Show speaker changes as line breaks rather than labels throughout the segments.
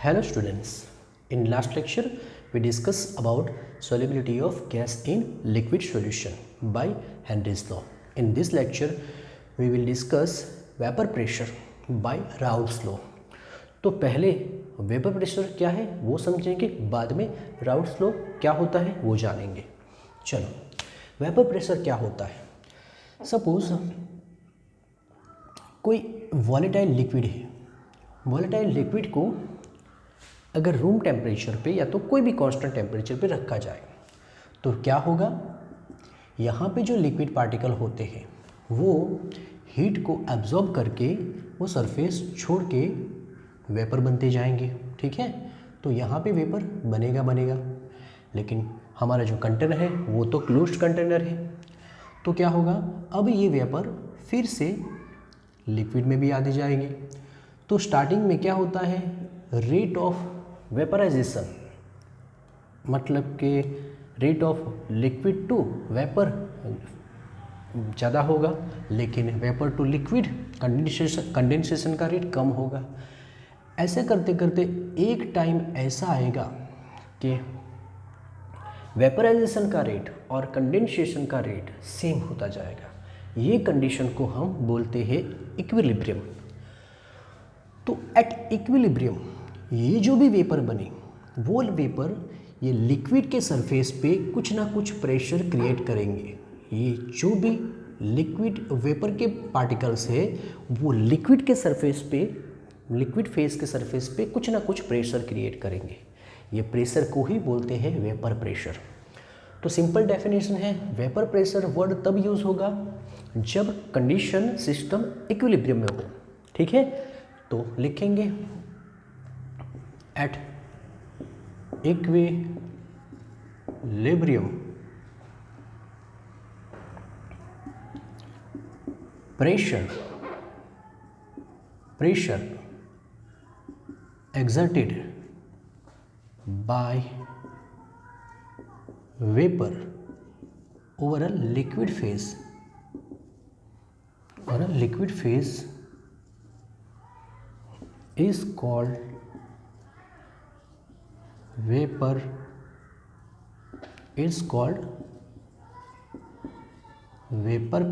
Hello students, in last lecture we discussed about solubility of gas in liquid solution by Henry's law. In this lecture we will discuss vapor pressure by Raoult's law. तो पहले vapour pressure क्या है वो समझेंगे, बाद में Raoult's law क्या होता है वो जानेंगे। चलो वेपर प्रेशर क्या होता है। सपोज कोई वॉलेटाइल लिक्विड है, वॉलेटाइल लिक्विड को अगर रूम टेम्परेचर पे या तो कोई भी कांस्टेंट टेम्परेचर पे रखा जाए तो क्या होगा, यहाँ पे जो लिक्विड पार्टिकल होते हैं वो हीट को एब्जॉर्ब करके वो सरफेस छोड़ के वेपर बनते जाएंगे। ठीक है, तो यहाँ पे वेपर बनेगा, लेकिन हमारा जो कंटेनर है वो तो क्लोज्ड कंटेनर है। तो क्या होगा, अब ये वेपर फिर से लिक्विड में भी आती जाएगी। तो स्टार्टिंग में क्या होता है, रेट ऑफ वेपराइजेशन, मतलब कि rate of liquid to vapour ज़्यादा होगा, लेकिन वेपर टू लिक्विड कंडेंसेशन का रेट कम होगा। ऐसे करते करते एक टाइम ऐसा आएगा कि वेपराइजेशन का रेट और कंडेंसेशन का रेट सेम होता जाएगा। ये कंडीशन को हम बोलते हैं इक्विलिब्रियम। तो एट इक्विलिब्रियम ये जो भी वेपर बने वो वेपर ये लिक्विड के सरफेस पे कुछ ना कुछ प्रेशर क्रिएट करेंगे। ये जो भी लिक्विड वेपर के पार्टिकल्स है वो लिक्विड के सरफेस पे, लिक्विड फेस के सरफेस पे कुछ ना कुछ प्रेशर क्रिएट करेंगे। ये प्रेशर को ही बोलते हैं वेपर प्रेशर। तो सिंपल डेफिनेशन है, वेपर प्रेशर वर्ड तब यूज़ होगा जब कंडीशन सिस्टम इक्विलिब्रियम में हो। ठीक है, तो लिखेंगे at equilibrium pressure exerted by vapor over a liquid phase is called vapor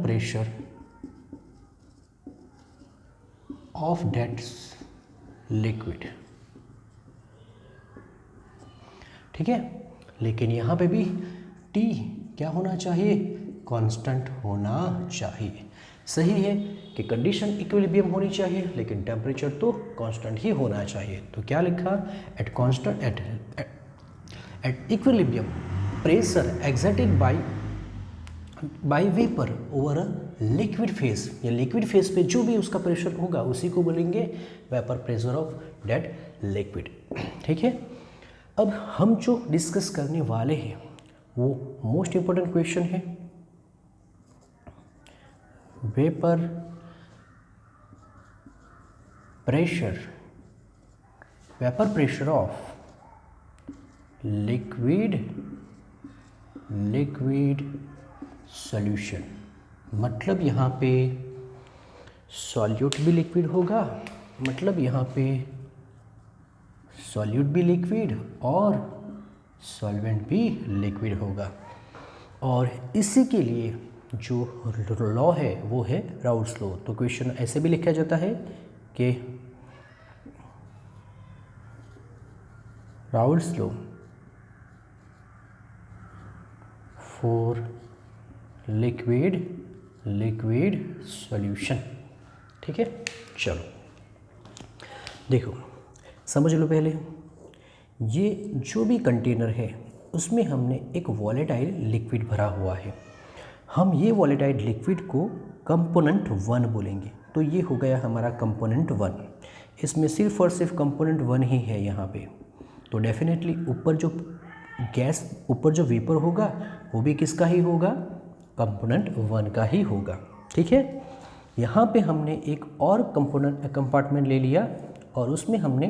pressure of that liquid। ठीक है, लेकिन यहाँ पे भी T क्या होना चाहिए, कांस्टेंट होना चाहिए। सही है कि कंडीशन इक्विलिब्रियम होनी चाहिए लेकिन टेम्परेचर तो कांस्टेंट ही होना चाहिए। तो क्या लिखा, at constant at equilibrium pressure exerted by vapour over a liquid phase, या लिक्विड फेस पे जो भी उसका प्रेशर होगा उसी को बोलेंगे vapour pressure of that liquid. ठीक है, अब हम जो डिस्कस करने वाले हैं वो मोस्ट इम्पोर्टेंट क्वेश्चन है, vapour pressure of liquid solution. मतलब यहाँ पे सॉल्यूट भी लिक्विड होगा, मतलब यहाँ पे सॉल्यूट भी लिक्विड और सॉल्वेंट भी लिक्विड होगा। और इसी के लिए जो लॉ है वो है राउल्ट्स लॉ। तो क्वेश्चन ऐसे भी लिखा जाता है कि Raoult's law for liquid solution. ठीक है, चलो देखो समझ लो। पहले ये जो भी कंटेनर है उसमें हमने एक वॉलेटाइल लिक्विड भरा हुआ है। हम ये वॉलेटाइल लिक्विड को कंपोनेंट 1 बोलेंगे। तो ये हो गया हमारा कंपोनेंट 1। इसमें सिर्फ और सिर्फ कंपोनेंट 1 ही है यहाँ पे। तो डेफिनेटली ऊपर जो वेपर होगा वो भी किसका ही होगा, कंपोनेंट 1 का ही होगा। ठीक है, यहाँ पे हमने एक और कंपार्टमेंट ले लिया और उसमें हमने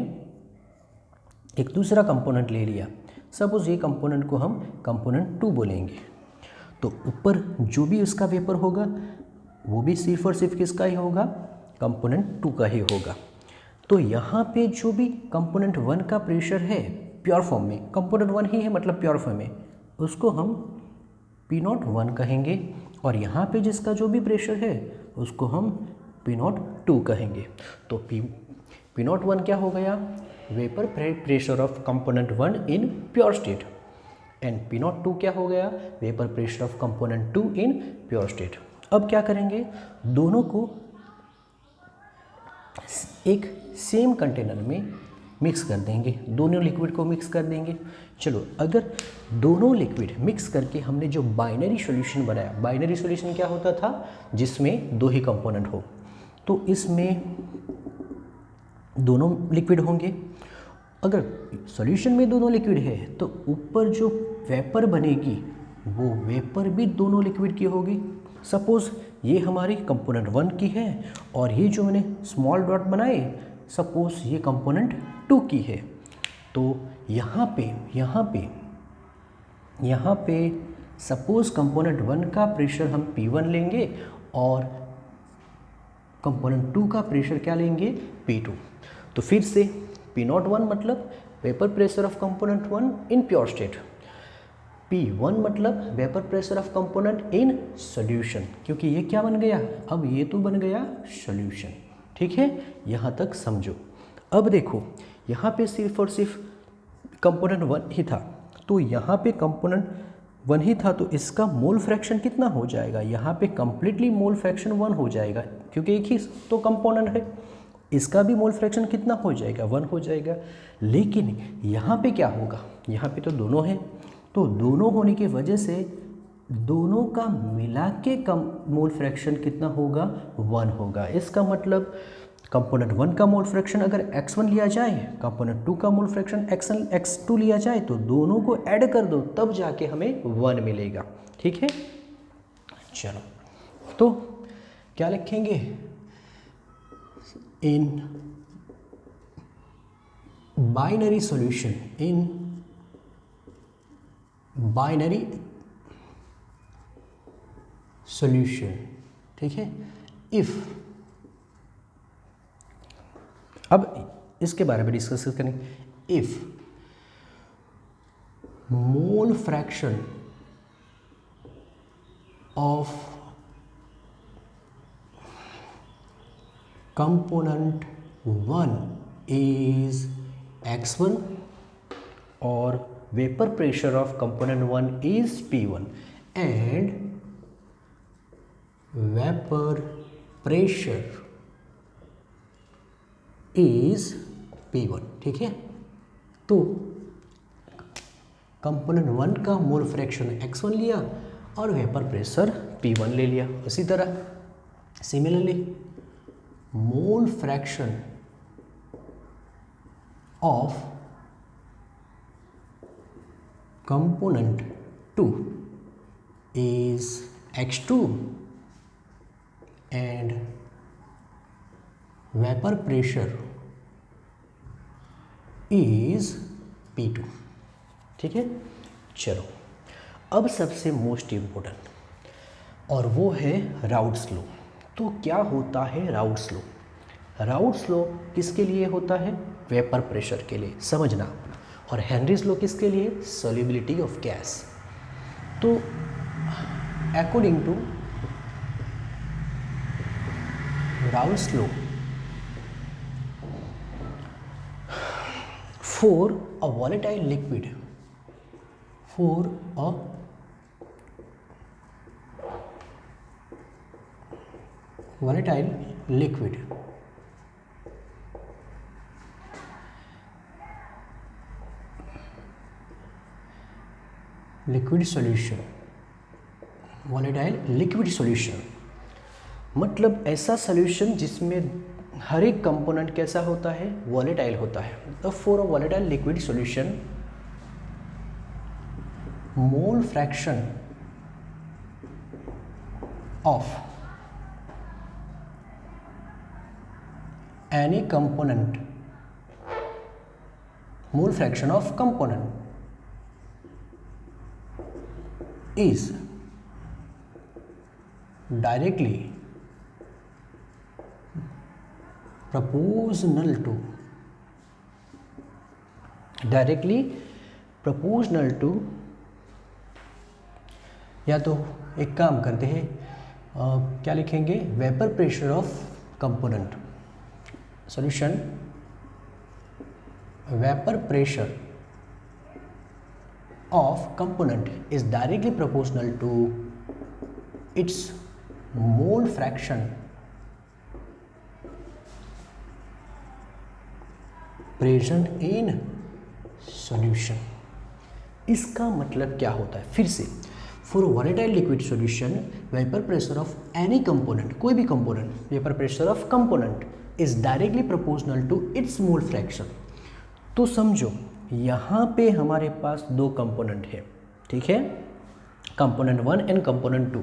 एक दूसरा कंपोनेंट ले लिया। सपोज ये कंपोनेंट को हम कंपोनेंट 2 बोलेंगे। तो ऊपर जो भी उसका वेपर होगा वो भी सिर्फ और सिर्फ किसका ही होगा, कंपोनेंट 2 का ही होगा। तो यहाँ पे जो भी कंपोनेंट 1 का प्रेशर है प्योर फॉर्म में, कंपोनेंट 1 ही है मतलब प्योर फॉर्म में, उसको हम P01 कहेंगे, और यहाँ पे जिसका जो भी प्रेशर है उसको हम P02 कहेंगे। तो P01 क्या हो गया, vapour pressure of component 1 in pure state, and P02 क्या हो गया, vapour pressure of component 2 in pure state. अब क्या करेंगे, दोनों को एक सेम कंटेनर में मिक्स कर देंगे, दोनों लिक्विड को मिक्स कर देंगे। चलो, अगर दोनों लिक्विड मिक्स करके हमने जो बाइनरी सॉल्यूशन बनाया, बाइनरी सॉल्यूशन क्या होता था, जिसमें दो ही कंपोनेंट हो, तो इसमें दोनों लिक्विड होंगे। अगर सॉल्यूशन में दोनों लिक्विड है तो ऊपर जो वेपर बनेगी वो वेपर भी दोनों लिक्विड की होगी। सपोज़ ये हमारी कंपोनेंट 1 की है और ये जो मैंने स्मॉल डॉट बनाए, सपोज़ ये कंपोनेंट 2 की है। तो यहाँ पे सपोज़ कंपोनेंट 1 का प्रेशर हम P1 लेंगे और कंपोनेंट 2 का प्रेशर क्या लेंगे, P2। तो फिर से P01 मतलब vapour pressure of component 1 in pure state, P1 मतलब vapour pressure of component in solution, क्योंकि ये क्या बन गया, अब ये तो बन गया सॉल्यूशन। ठीक है, यहाँ तक समझो। अब देखो, यहाँ पे सिर्फ और सिर्फ कंपोनेंट 1 ही था, तो यहाँ पे कंपोनेंट 1 ही था, तो इसका मोल फ्रैक्शन कितना हो जाएगा, यहाँ पे कंप्लीटली मोल फ्रैक्शन 1 हो जाएगा, क्योंकि एक ही तो कंपोनेंट है। इसका भी मोल फ्रैक्शन कितना हो जाएगा, 1 हो जाएगा। लेकिन यहाँ पे क्या होगा, यहाँ पे तो दोनों हैं, तो दोनों होने की वजह से दोनों का मिला के कम मोल फ्रैक्शन कितना होगा, 1 होगा। इसका मतलब कंपोनेंट 1 का मोल फ्रैक्शन अगर x1 लिया जाए, कंपोनेंट 2 का मोल फ्रैक्शन x2 लिया जाए, तो दोनों को ऐड कर दो, तब जाके हमें 1 मिलेगा। ठीक है, चलो, तो क्या लिखेंगे, in binary solution, in binary solution, ठीक है, इफ, अब इसके बारे में डिस्कस करेंगे, if mole fraction of component 1 is x1 और vapor pressure of component 1 is P1 and vapor pressure is P1। ठीक है, तो कंपोनेंट 1 का मोल फ्रैक्शन x1 लिया और वेपर प्रेशर P1 ले लिया। उसी तरह similarly mole fraction of component 2 is x2 and vapor pressure is P2। ठीक है, चलो, अब सबसे मोस्ट इम्पोर्टेंट, और वो है राउट्स लॉ। तो क्या होता है राउट्स लॉ, राउट्स लॉ किसके लिए होता है, वेपर प्रेशर के लिए, समझना, और हेनरीज लॉ किसके लिए, सॉल्युबिलिटी ऑफ गैस। तो according to Raoult's law, for a volatile liquid, for a volatile liquid, liquid solution, volatile liquid solution मतलब ऐसा सॉल्यूशन जिसमें हर एक कंपोनेंट कैसा होता है, वॉलेटाइल होता है। तो for a volatile liquid solution, mole fraction of any component, mole fraction of component is directly proportional to, directly proportional to, या तो एक काम करते हैं, क्या लिखेंगे, vapour pressure of component, solution vapour pressure of component is directly proportional to its mole fraction present in solution. इसका मतलब क्या होता है, फिर से, for volatile liquid solution vapour pressure of any component, कोई भी component, vapour pressure of component is directly proportional to its mole fraction. तो समझो यहाँ पे हमारे पास दो कंपोनेंट है, ठीक है, कंपोनेंट 1 एंड कंपोनेंट 2।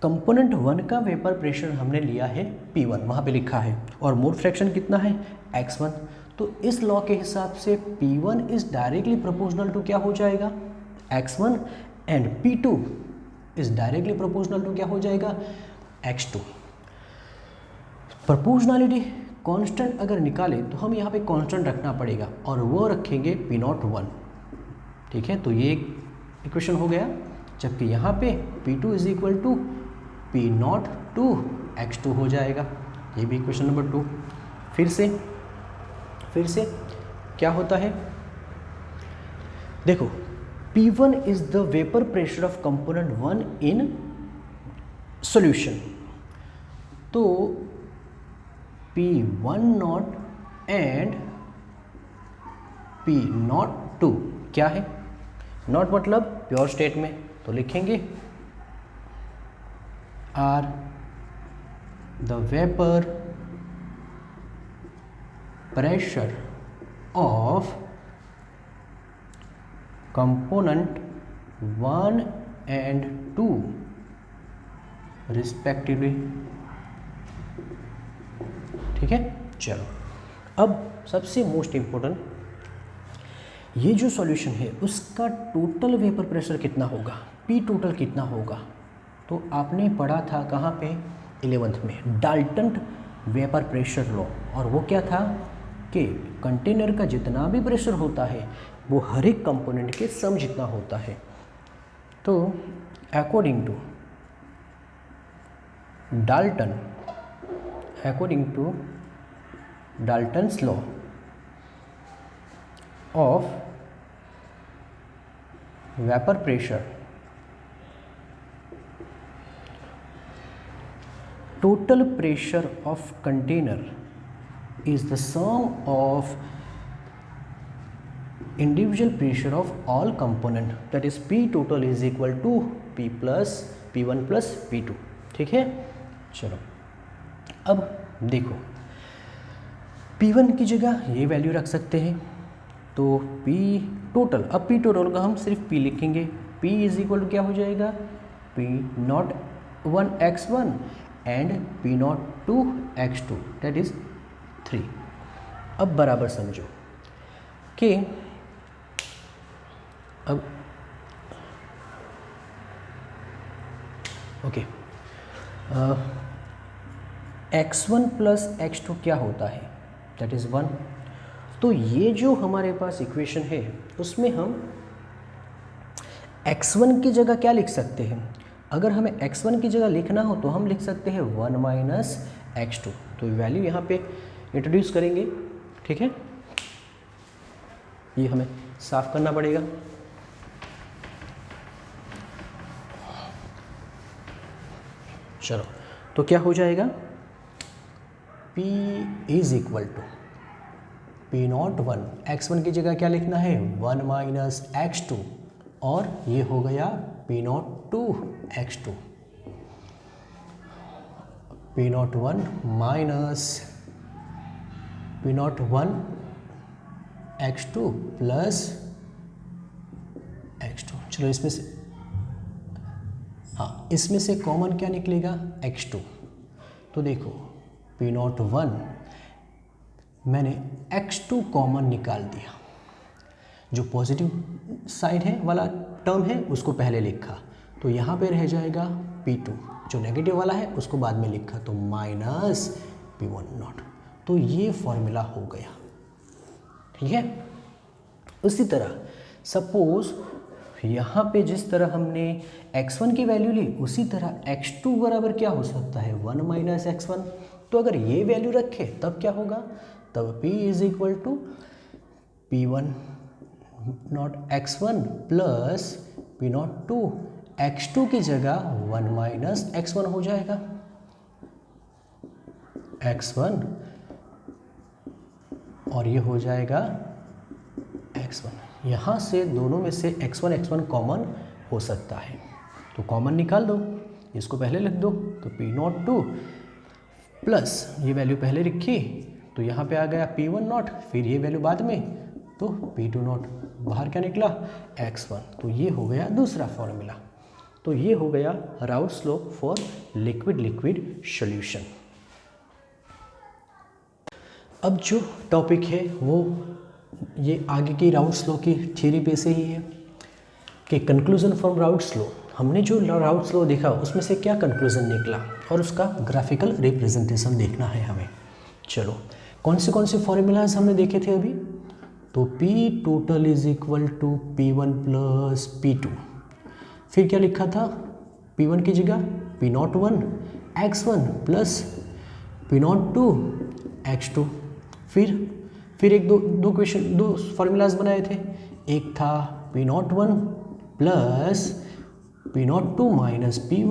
कंपोनेंट 1 का वेपर प्रेशर हमने लिया है P1, वहाँ पे लिखा है, और मोल फ्रैक्शन कितना है x1। तो इस लॉ के हिसाब से P1 is directly proportional to क्या हो जाएगा, x1, and P2 is directly proportional to क्या हो जाएगा, x2। प्रोपोर्शनलिटी कांस्टेंट अगर निकाले तो हम यहाँ पे कांस्टेंट रखना पड़ेगा, और वो रखेंगे P01, ठीक है। तो ये एक इक्वेशन हो गया, जबकि यहाँ पे P2 is equal to P0 to x2 हो जाएगा, ये भी इक्वेशन नंबर 2। फिर से क्या होता है, देखो, P1 is the vapour pressure of component 1 in solution. तो P10 एंड P02 क्या है, नॉट मतलब प्योर स्टेट में, तो लिखेंगे are the vapour pressure of component 1 and 2 respectively, ठीक है। चलो, अब सबसे मोस्ट इम्पोर्टेंट, ये जो सॉल्यूशन है उसका टोटल वेपर प्रेशर कितना होगा, P टोटल कितना होगा। तो आपने पढ़ा था कहाँ पे, 11th में, डाल्टन वेपर प्रेशर लॉ, और वो क्या था कि कंटेनर का जितना भी प्रेशर होता है वो हर एक कंपोनेंट के सम जितना होता है। तो according to Dalton's law of vapour pressure, total pressure of container is the sum of individual pressure of all component, that is P total is equal to P1 plus P2, ठीक है। चलो, अब देखो, P1 की जगह ये value रख सकते हैं, तो P टोटल, अब P टोटल का हम सिर्फ P लिखेंगे, P इज इक्वल टू क्या हो जाएगा, P01 x1 and P02 x2, that is 3। अब बराबर समझो कि अब ओके, x1 प्लस x2 क्या होता है, that is 1। तो ये जो हमारे पास इक्वेशन है उसमें हम x1 की जगह क्या लिख सकते हैं, अगर हमें x1 की जगह लिखना हो तो हम लिख सकते हैं 1 माइनस x2। तो वैल्यू यहाँ पे इंट्रोड्यूस करेंगे, ठीक है, ये हमें साफ करना पड़ेगा। चलो, तो क्या हो जाएगा, P is equal to P01, x1 की जगह क्या लिखना है, 1 माइनस x2, और ये हो गया P02 x2, P01 minus P01 x2 plus x2। चलो, इसमें से, हाँ, इसमें से कॉमन क्या निकलेगा, x2। तो देखो, P01 मैंने x2 कॉमन निकाल दिया, जो पॉजिटिव साइड है वाला टर्म है उसको पहले लिखा, तो यहाँ पे रह जाएगा P2, जो नेगेटिव वाला है उसको बाद में लिखा, तो माइनस P10। तो ये फॉर्मूला हो गया, ठीक है। उसी तरह सपोज यहाँ पे जिस तरह हमने x1 की वैल्यू ली, उसी तरह x2 बराबर क्या हो सकता है 1 माइनस x1। तो अगर ये वैल्यू रखे तब क्या होगा, तब p is equal to p1 naught x1 plus p naught 2 x2 की जगह 1 माइनस x1 हो जाएगा, x1 और ये हो जाएगा x1। यहाँ से दोनों में से x1 कॉमन हो सकता है, तो कॉमन निकाल दो, इसको पहले लिख दो, तो p नॉट 2 प्लस ये वैल्यू पहले रखी तो यहाँ पे आ गया p1 नॉट, फिर ये वैल्यू बाद में, तो p2 नॉट, बाहर क्या निकला x1। तो ये हो गया दूसरा फॉर्मूला। तो ये हो गया routes law for liquid liquid solution. अब जो टॉपिक है वो ये आगे की राउट्स लॉ की थ्योरी पे से ही है कि कंक्लूजन फ्रॉम राउट्स लॉ। हमने जो राउट्स लॉ देखा उसमें से क्या कंक्लूजन निकला और उसका ग्राफिकल रिप्रेजेंटेशन देखना है हमें। चलो कौन से फॉर्मूलाज हमने देखे थे अभी, तो P total is equal to P1 plus P2, फिर क्या लिखा था P1 की जगह P naught 1 x1 plus P naught 2 x2। फिर एक दो फॉर्मूलाज बनाए थे, एक था P naught 1 plus P naught 2 minus P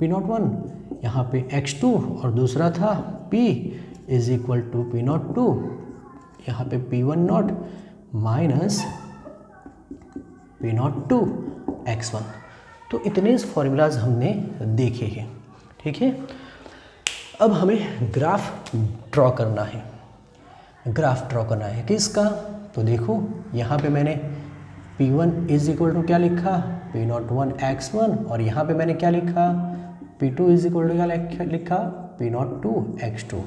naught 1 यहाँ पे x2, और दूसरा था P is equal to P naught 2 यहाँ पे P1 not minus P naught 2 x1। तो इतने फॉर्मूलाज हमने देखे हैं, ठीक है। अब हमें ग्राफ ड्रॉ करना है। ग्राफ ड्रॉ करना है किसका, तो देखो यहाँ पे मैंने P1 इज इक्वल टू क्या लिखा P नॉट 1 x1, और यहाँ पे मैंने क्या लिखा P2 इज इक्वल टू क्या लिखा P नॉट 2 x2।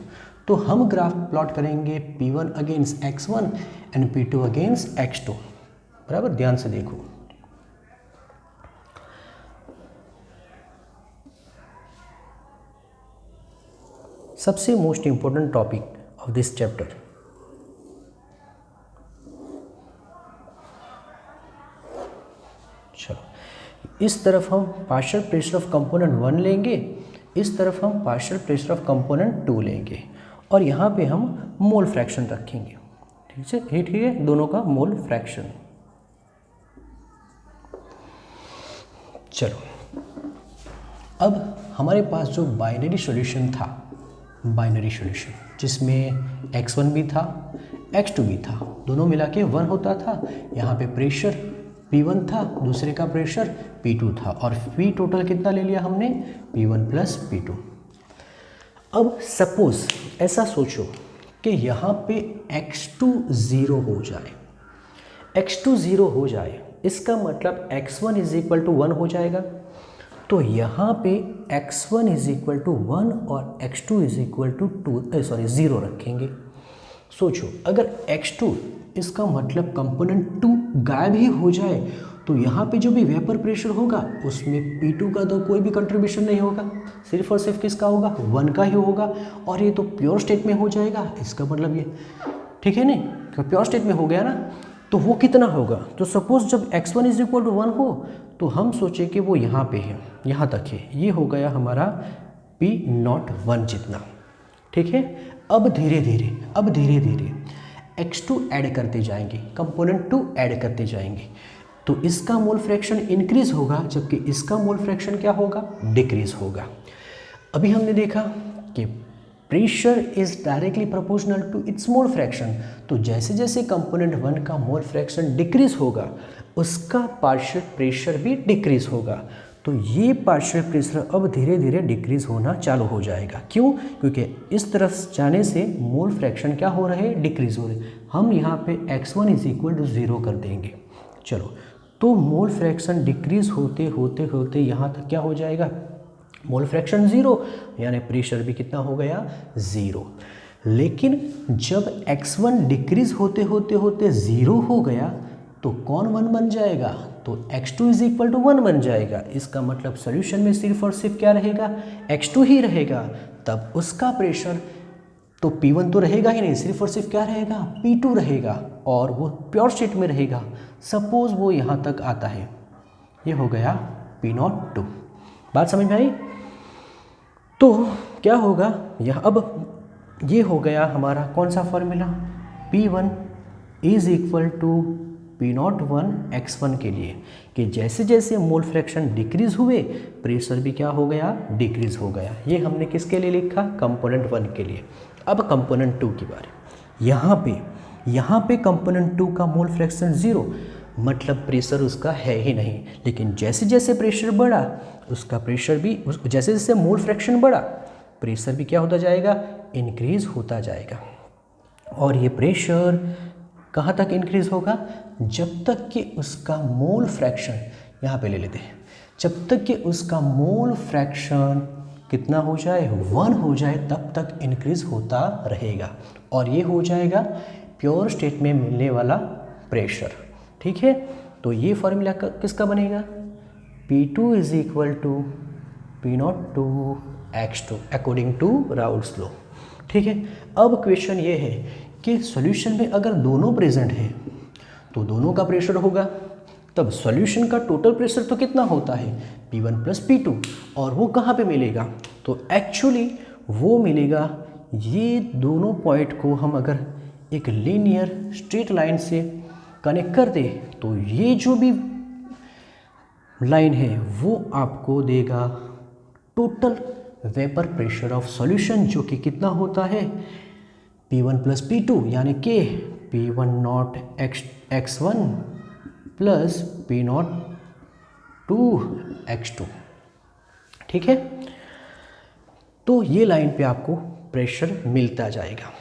तो हम ग्राफ प्लॉट करेंगे P1 against x1 and P2 against x2। बराबर, ध्यान से देखो। सबसे most important topic of this chapter, चलो इस तरफ हम पार्शियल प्रेशर ऑफ कंपोनेंट 1 लेंगे, इस तरफ हम पार्शियल प्रेशर ऑफ कंपोनेंट 2 लेंगे, और यहाँ पे हम मोल फ्रैक्शन रखेंगे, ठीक है, दोनों का मोल फ्रैक्शन। चलो अब हमारे पास जो बाइनरी सॉल्यूशन था, बाइनरी सॉल्यूशन जिसमें x1 भी था x2 भी था, दोनों मिला के 1 होता था। यहाँ पे प्रेशर P1 था, दूसरे का प्रेशर P2 था, और P टोटल कितना ले लिया हमने P1 प्लस P2। अब सपोज ऐसा सोचो कि यहाँ पे x2 0 हो जाए, x2 0 हो जाए, इसका मतलब x1 इज इक्वल टू 1 हो जाएगा। तो यहाँ पे x1 इज इक्वल टू 1 और x2 इज इक्वल टू 0 रखेंगे। सोचो अगर x2 इसका मतलब कंपोनेंट 2 गायब ही हो जाए तो यहाँ पे जो भी वेपर प्रेशर होगा उसमें P2 का तो कोई भी कंट्रीब्यूशन नहीं होगा, सिर्फ और सिर्फ किसका होगा 1 का ही होगा, और ये तो प्योर स्टेट में हो जाएगा। इसका मतलब ये ठीक है नहीं, क्यों प्योर स्टेट में हो गया ना, तो वो कितना होगा। तो सपोज जब x1 इज इक्वल टू 1 हो तो हम सोचे कि वो यहाँ पे है, यहाँ तक है, ये हो गया हमारा P नॉट 1 जितना, ठीक है। अब धीरे धीरे x2 ऐड करते जाएंगे, कंपोनेंट 2 ऐड करते जाएंगे, तो इसका मोल फ्रैक्शन इंक्रीज होगा, जबकि इसका मोल फ्रैक्शन क्या होगा डिक्रीज होगा। अभी हमने देखा कि pressure is directly proportional to its mole fraction, तो जैसे जैसे कंपोनेंट 1 का मोल फ्रैक्शन डिक्रीज होगा उसका पार्शियल प्रेशर भी डिक्रीज होगा। तो ये पार्शियल प्रेशर अब धीरे धीरे डिक्रीज होना चालू हो जाएगा। क्यों? क्योंकि इस तरफ जाने से मोल फ्रैक्शन क्या हो रहे हैं डिक्रीज हो रहे। हम यहाँ पे x1 इज इक्वल टू 0 कर देंगे। चलो तो मोल फ्रैक्शन डिक्रीज होते होते होते यहाँ तक क्या हो जाएगा मोल फ्रैक्शन 0, यानी प्रेशर भी कितना हो गया 0। लेकिन जब x1 डिक्रीज होते होते होते 0 हो गया तो कौन 1 बन जाएगा, तो x2 इज इक्वल टू 1 बन जाएगा। इसका मतलब सॉल्यूशन में सिर्फ और सिर्फ क्या रहेगा x2 ही रहेगा। तब उसका प्रेशर तो P1 तो रहेगा ही नहीं, सिर्फ और सिर्फ क्या रहेगा, P2 रहेगा और वो प्योर स्टेट में रहेगा। सपोज वो यहाँ तक आता है, ये हो गया P02। बात समझ में आई? तो क्या होगा यह, अब ये हो गया हमारा कौन सा formula, P1 is equal to P01 x1 के लिए, कि जैसे जैसे मोल फ्रैक्शन डिक्रीज हुए प्रेशर भी क्या हो गया, डिक्रीज हो गया। ये हमने किसके लिए लिखा, कंपोनेंट 1 के लिए। अब कंपोनेंट 2 की बारी, यहाँ पे कंपोनेंट 2 का मोल फ्रैक्शन 0, मतलब प्रेशर उसका है ही नहीं। लेकिन जैसे जैसे प्रेशर बढ़ा उसका प्रेशर भी, जैसे जैसे मोल फ्रैक्शन बढ़ा प्रेशर भी क्या होता जाएगा, इंक्रीज होता जाएगा। और ये प्रेशर कहाँ तक इंक्रीज होगा, जब तक कि उसका मोल फ्रैक्शन, यहाँ पे ले लेते हैं, जब तक कि उसका मोल फ्रैक्शन कितना हो जाए, 1 हो जाए, तब तक इंक्रीज होता रहेगा। और ये हो जाएगा प्योर स्टेट में मिलने वाला प्रेशर। ठीक है, तो ये फॉर्मूला किसका बनेगा, P2 is equal to P02 x2 according to Raoult's law. ठीक है, अब क्वेश्चन ये है कि सॉल्यूशन में अगर दोनों प्रेजेंट हैं तो दोनों का प्रेशर होगा, तब सॉल्यूशन का टोटल प्रेशर तो कितना होता है, P1 प्लस P2, और वो कहाँ पे मिलेगा, तो एक्चुअली वो मिलेगा, ये दोनों पॉइंट को हम अगर एक लीनियर स्ट्रेट लाइन से कनेक्ट कर दे तो ये जो भी लाइन है वो आपको देगा total vapour pressure of solution, जो कि कितना होता है, P1 प्लस P2 यानी कि P1 naught x1 plus P02 x2। ठीक है, तो ये लाइन पे आपको प्रेशर मिलता जाएगा।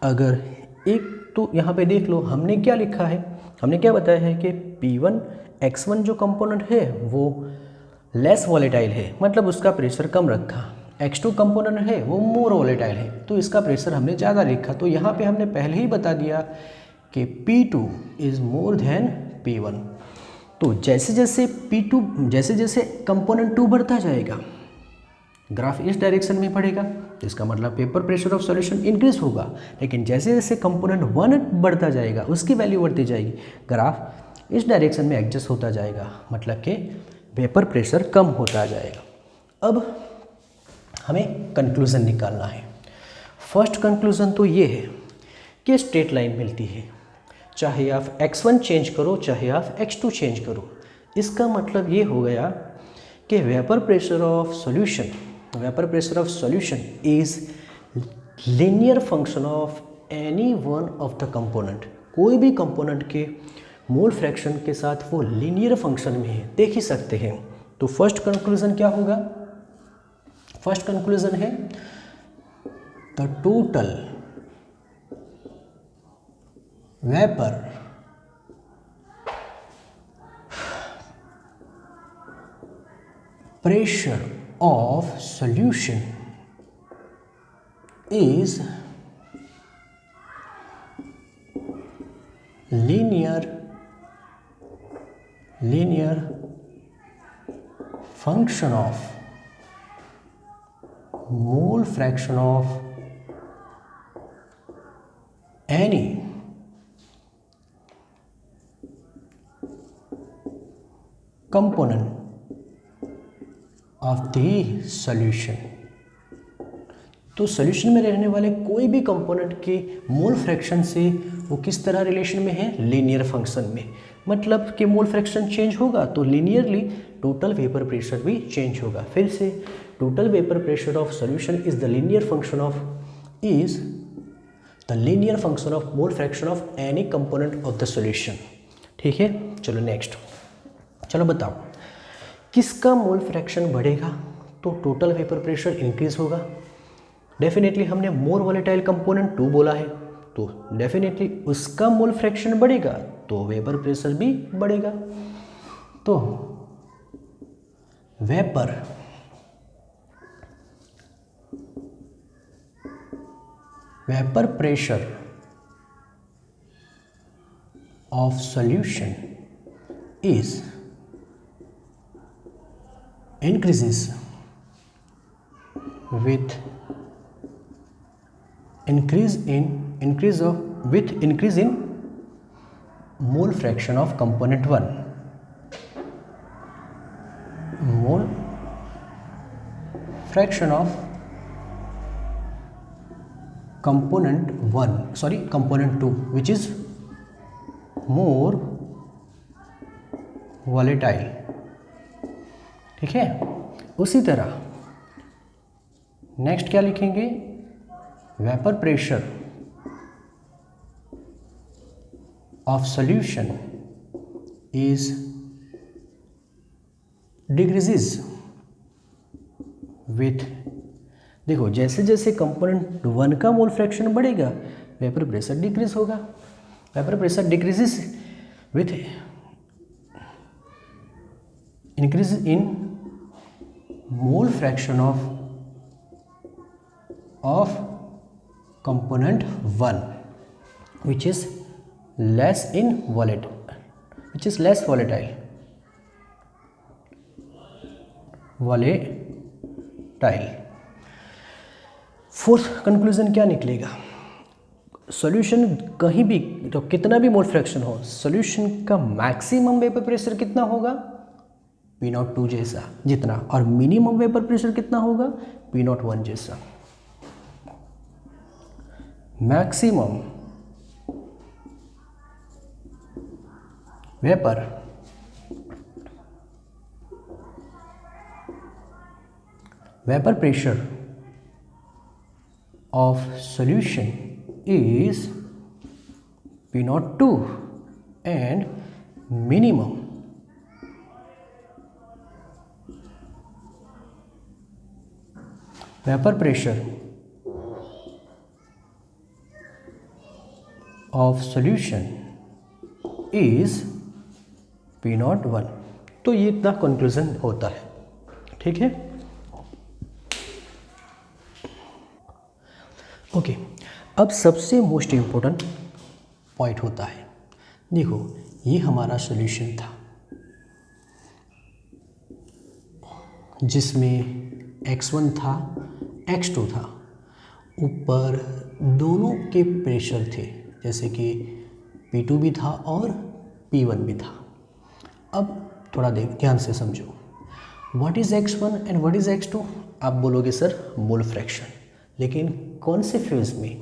अगर एक तो यहाँ पे देख लो हमने क्या लिखा है, हमने क्या बताया है कि P1 x1 जो कंपोनेंट है वो लेस वॉलेटाइल है, मतलब उसका प्रेशर कम रखा, x2 कंपोनेंट है वो मोर वॉलेटाइल है, तो इसका प्रेशर हमने ज़्यादा लिखा। तो यहाँ पे हमने पहले ही बता दिया कि P2 is more than P1। तो जैसे जैसे P2, जैसे जैसे कंपोनेंट 2 बढ़ता जाएगा ग्राफ इस डायरेक्शन में पड़ेगा, तो इसका मतलब vapour pressure of solution increase होगा। लेकिन जैसे जैसे कंपोनेंट 1 बढ़ता जाएगा उसकी वैल्यू बढ़ती जाएगी, ग्राफ इस डायरेक्शन में एडजस्ट होता जाएगा, मतलब कि वेपर प्रेशर कम होता जाएगा। अब हमें कंक्लूज़न निकालना है। फर्स्ट कंक्लूज़न तो ये है कि स्ट्रेट लाइन मिलती है, चाहे आप x1 चेंज करो चाहे आप x2 चेंज करो। इसका मतलब ये हो गया कि vapour pressure of solution is linear function of any one of the component. कोई भी कंपोनेंट के मोल फ्रैक्शन के साथ वो लीनियर फंक्शन में है, देख ही सकते हैं। तो फर्स्ट कंक्लूजन क्या होगा, फर्स्ट कंक्लूजन है the total vapour pressure of solution is linear function of mole fraction of any component of the solution. तो सॉल्यूशन में रहने वाले कोई भी कंपोनेंट के मोल फ्रैक्शन से वो किस तरह रिलेशन में है, लीनियर फंक्शन में। मतलब कि मोल फ्रैक्शन चेंज होगा तो लीनियरली टोटल वेपर प्रेशर भी चेंज होगा। फिर से total vapour pressure of solution is the linear function of mole fraction of any component of the solution. ठीक है, चलो नेक्स्ट, चलो बताओ किसका मोल फ्रैक्शन बढ़ेगा तो टोटल वेपर प्रेशर इंक्रीज होगा। डेफिनेटली हमने मोर वॉलेटाइल कंपोनेंट 2 बोला है, तो डेफिनेटली उसका मोल फ्रैक्शन बढ़ेगा तो वेपर प्रेशर भी बढ़ेगा। तो vapour pressure of solution is increases with increase in mole fraction of component 1, mole fraction of component 2, which is more volatile। ठीक है, उसी तरह नेक्स्ट क्या लिखेंगे, vapour pressure of solution is decreases with, देखो जैसे जैसे कंपोनेंट 1 का मोल फ्रैक्शन बढ़ेगा वेपर प्रेशर डिक्रीज होगा। Vapour pressure decreases with increase in mole fraction of component 1 which is less volatile। Fourth conclusion क्या निकलेगा, सॉल्यूशन कहीं भी तो कितना भी मोल फ्रैक्शन हो, सॉल्यूशन का मैक्सिमम वेपर प्रेशर कितना होगा, P02 जैसा जितना, और मिनिमम वेपर प्रेशर कितना होगा, P01 जैसा। Maximum vapour pressure of solution is P02 and minimum vapor pressure of solution is P01। तो ये इतना कंक्लूजन होता है। ठीक है, ओके। अब सबसे मोस्ट इम्पोर्टेंट पॉइंट होता है, देखो ये हमारा सॉल्यूशन था जिसमें x1 था x2 था, ऊपर दोनों के प्रेशर थे जैसे कि P2 भी था और P1 भी था। अब थोड़ा ध्यान से समझो, what is x1 and what is x2। आप बोलोगे सर मोल फ्रैक्शन, लेकिन कौन से फेज में,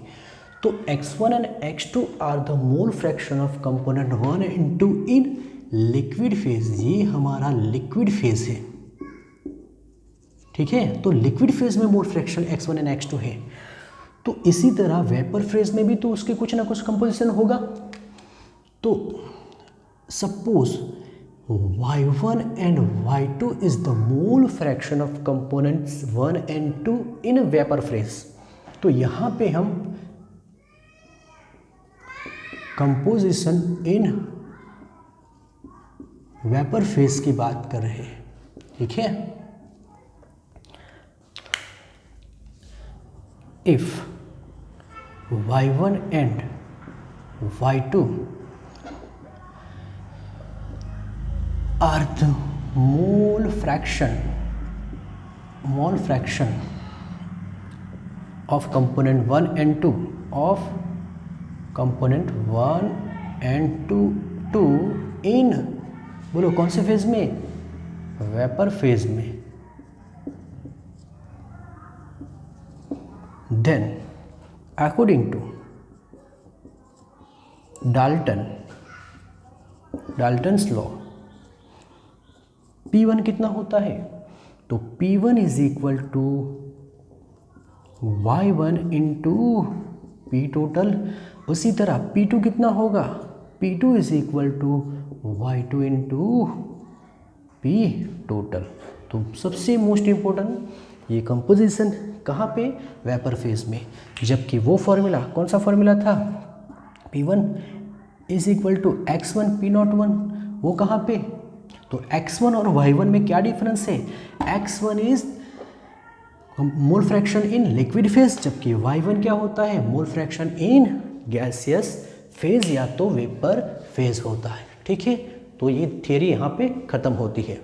तो x1 and x2 are the mole fraction of component 1 and 2 in liquid phase. ये हमारा लिक्विड फेज है, ठीक है। तो लिक्विड फेज में mole fraction x1 and x2 है, तो इसी तरह वेपर फेज में भी तो उसके कुछ ना कुछ कंपोजिशन होगा। तो suppose y1 and y2 is the mole fraction of components 1 and 2 in a vapor phase। तो यहाँ पे हम कंपोजिशन इन वेपर फेज की बात कर रहे हैं, ठीक है। If y1 and y2 are the mole fraction of component 1 and 2 of component 1 and 2 in, बोलो कौन से फेज में, वेपर फेज में, then according to Dalton's law P1 कितना होता है, तो P1 is equal to y1 into P total. उसी तरह P2 कितना होगा, P2 is equal to y2 into P total. तो सबसे मोस्ट इम्पोर्टेंट ये कंपोजिशन कहाँ पे, वेपर फेज में। जबकि वो फॉर्मूला कौन सा फॉर्मूला था, P1 is equal to x1 P01, वो कहाँ पे, तो x1 और y1 में क्या डिफरेंस है, x1 is mole fraction in liquid phase, जबकि y1 क्या होता है, mole fraction in gaseous phase या तो वेपर फेज होता है, ठीक है। तो ये थ्योरी यहाँ पे ख़त्म होती है।